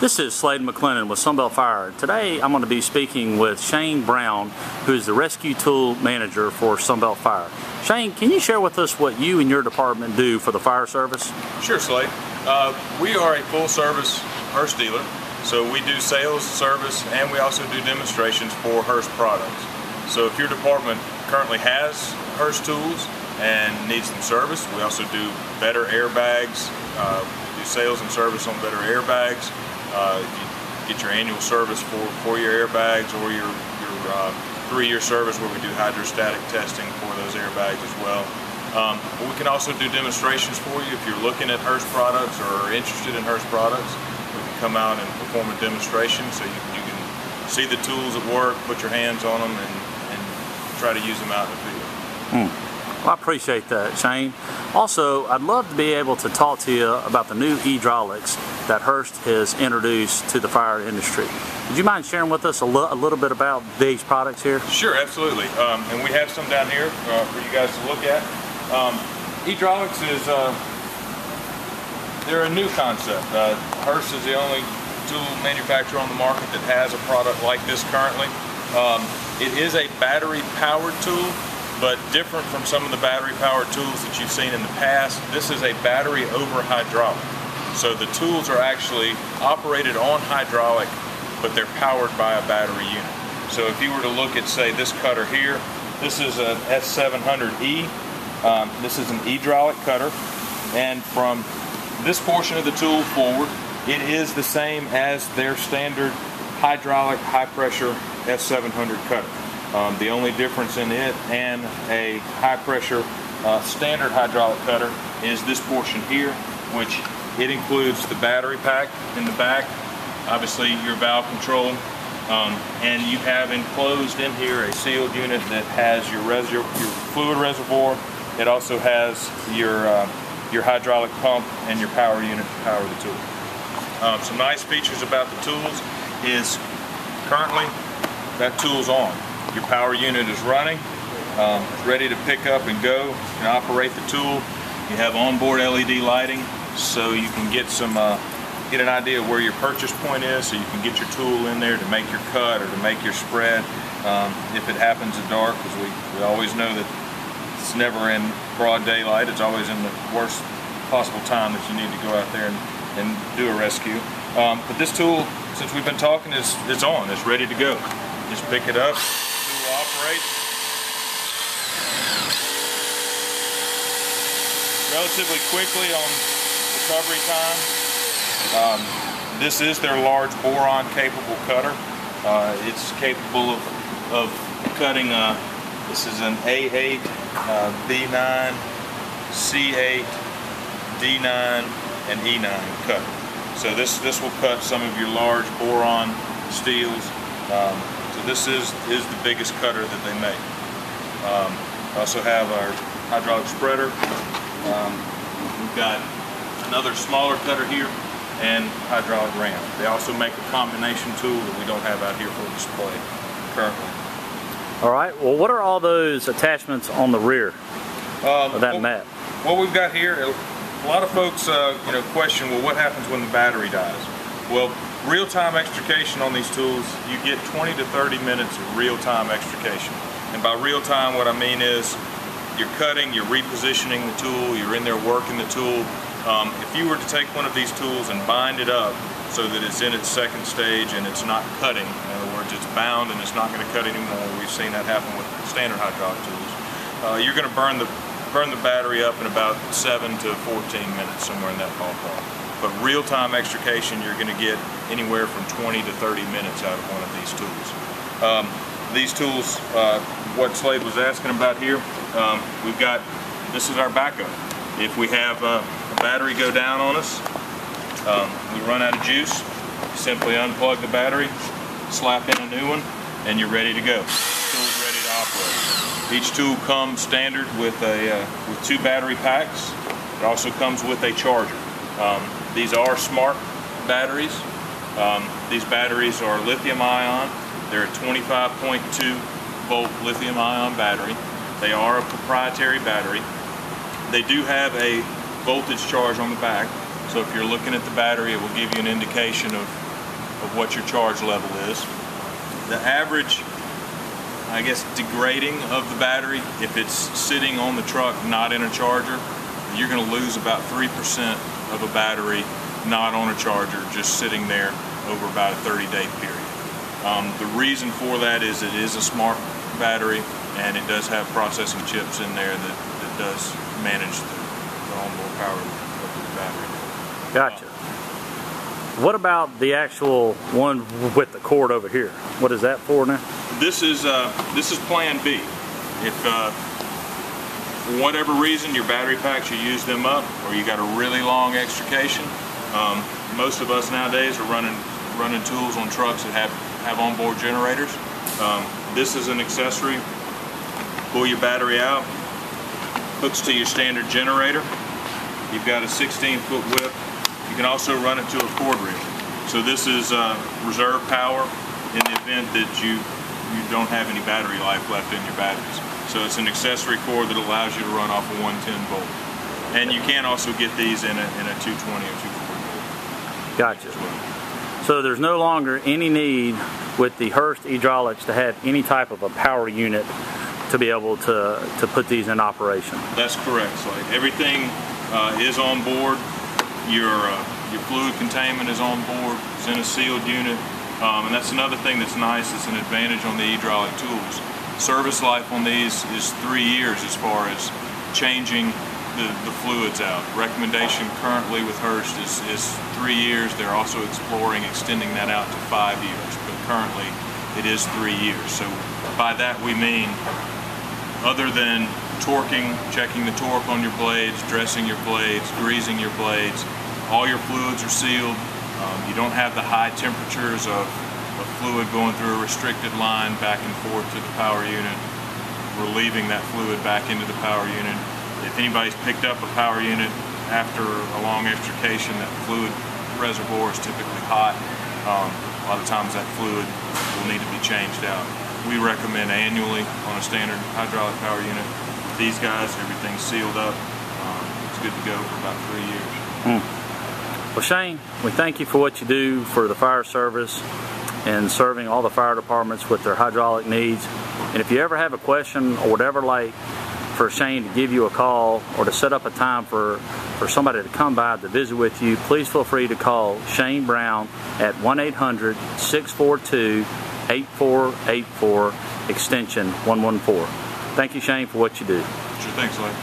This is Slade McLendon with Sunbelt Fire. Today I'm going to be speaking with Shane Brown, who is the Rescue Tool Manager for Sunbelt Fire. Shane, can you share with us what you and your department do for the fire service? Sure, Slade. We are a full-service Hurst dealer, so we do sales, service, and we also do demonstrations for Hurst products. So if your department currently has Hurst tools and needs some service, we also do better airbags, do sales and service on better airbags. If you get your annual service for your airbags, or your 3-year service where we do hydrostatic testing for those airbags as well. But we can also do demonstrations for you if you're looking at Hurst products or are interested in Hurst products. We can come out and perform a demonstration so you can see the tools at work, put your hands on them, and try to use them out in the field. Well, I appreciate that, Shane. Also, I'd love to be able to talk to you about the new eDraulics that Hurst has introduced to the fire industry. Would you mind sharing with us a little bit about these products here? Sure, absolutely. And we have some down here for you guys to look at. eDraulics is they're a new concept. Hurst is the only tool manufacturer on the market that has a product like this currently. It is a battery-powered tool, but different from some of the battery-powered tools that you've seen in the past. This is a battery over hydraulic. So the tools are actually operated on hydraulic, but they're powered by a battery unit. So if you were to look at, say, this cutter here, this is an S700E. This is an eDraulic cutter, and from this portion of the tool forward, it is the same as their standard hydraulic high-pressure S700 cutter. The only difference in it and a high-pressure standard hydraulic cutter is this portion here, which it includes the battery pack in the back, obviously your valve control, and you have enclosed in here a sealed unit that has your fluid reservoir. It also has your hydraulic pump and your power unit to power the tool. Some nice features about the tools is currently that tool's on. Your power unit is running, ready to pick up and go. You can operate the tool. You have onboard LED lighting, so you can get an idea of where your purchase point is, so you can get your tool in there to make your cut or to make your spread. If it happens at dark, because we always know that it's never in broad daylight, it's always in the worst possible time that you need to go out there and do a rescue. But this tool, since we've been talking, it's on, it's ready to go. Just pick it up, the tool will operate. Relatively quickly on recovery time. This is their large boron capable cutter. It's capable of cutting, this is an A8, B9, C8, D9, and E9 cutter. So this will cut some of your large boron steels. So this is the biggest cutter that they make. We also have our hydraulic spreader. We've got another smaller cutter here and hydraulic ram. They also make a combination tool that we don't have out here for display currently. All right, well, what are all those attachments on the rear of that mat? What we've got here, a lot of folks question, well, what happens when the battery dies? Well, real-time extrication on these tools, you get 20 to 30 minutes of real-time extrication. And by real-time, what I mean is you're cutting, you're repositioning the tool, you're in there working the tool. If you were to take one of these tools and bind it up so that it's in its second stage and it's not cutting, in other words, it's bound and it's not going to cut anymore, we've seen that happen with standard hydraulic tools, you're going to burn the battery up in about 7 to 14 minutes, somewhere in that ballpark. But real-time extrication, you're going to get anywhere from 20 to 30 minutes out of one of these tools. These tools, what Slade was asking about here, this is our backup. If we have a battery go down on us, we run out of juice, you simply unplug the battery, slap in a new one, and you're ready to go. The tool's ready to operate. Each tool comes standard with 2 battery packs. It also comes with a charger. These are smart batteries. These batteries are lithium ion. They're a 25.2 volt lithium ion battery. They are a proprietary battery. They do have a voltage charge on the back, so if you're looking at the battery, it will give you an indication of of what your charge level is. The average, I guess, degrading of the battery, if it's sitting on the truck not in a charger, you're going to lose about 3% of a battery not on a charger, just sitting there over about a 30-day period. The reason for that is it is a smart battery, and it does have processing chips in there that does manage the onboard power of the battery. Gotcha. What about the actual one with the cord over here? What is that for now? This is Plan B. If for whatever reason your battery packs, you use them up, or you got a really long extrication, most of us nowadays are running tools on trucks that have onboard generators. This is an accessory. Pull your battery out, hooks to your standard generator. You've got a 16-foot whip. You can also run it to a cord reel. So this is reserve power in the event that you don't have any battery life left in your batteries. So it's an accessory cord that allows you to run off a 110 volt. And you can also get these in a 220 or 240 volt. Gotcha. So there's no longer any need with the Hurst eDraulics to have any type of a power unit to be able to put these in operation. That's correct, Slade. Everything is on board. Your fluid containment is on board. It's in a sealed unit. And that's another thing that's nice. It's an advantage on the eDraulic tools. Service life on these is 3 years as far as changing the fluids out. Recommendation currently with Hurst is 3 years. They're also exploring extending that out to 5 years, but currently it is 3 years. So by that we mean, other than torquing, checking the torque on your blades, dressing your blades, greasing your blades, all your fluids are sealed. You don't have the high temperatures of fluid going through a restricted line back and forth to the power unit, relieving that fluid back into the power unit. If anybody's picked up a power unit after a long extrication, that fluid reservoir is typically hot. A lot of times that fluid will need to be changed out. We recommend annually on a standard hydraulic power unit. These guys, everything's sealed up. It's good to go for about 3 years. Well, Shane, we thank you for what you do for the fire service and serving all the fire departments with their hydraulic needs. And if you ever have a question or whatever, like for Shane to give you a call or to set up a time for somebody to come by to visit with you, please feel free to call Shane Brown at 1-800-642-8484, extension 114. Thank you, Shane, for what you do. Sure, thanks, Slade.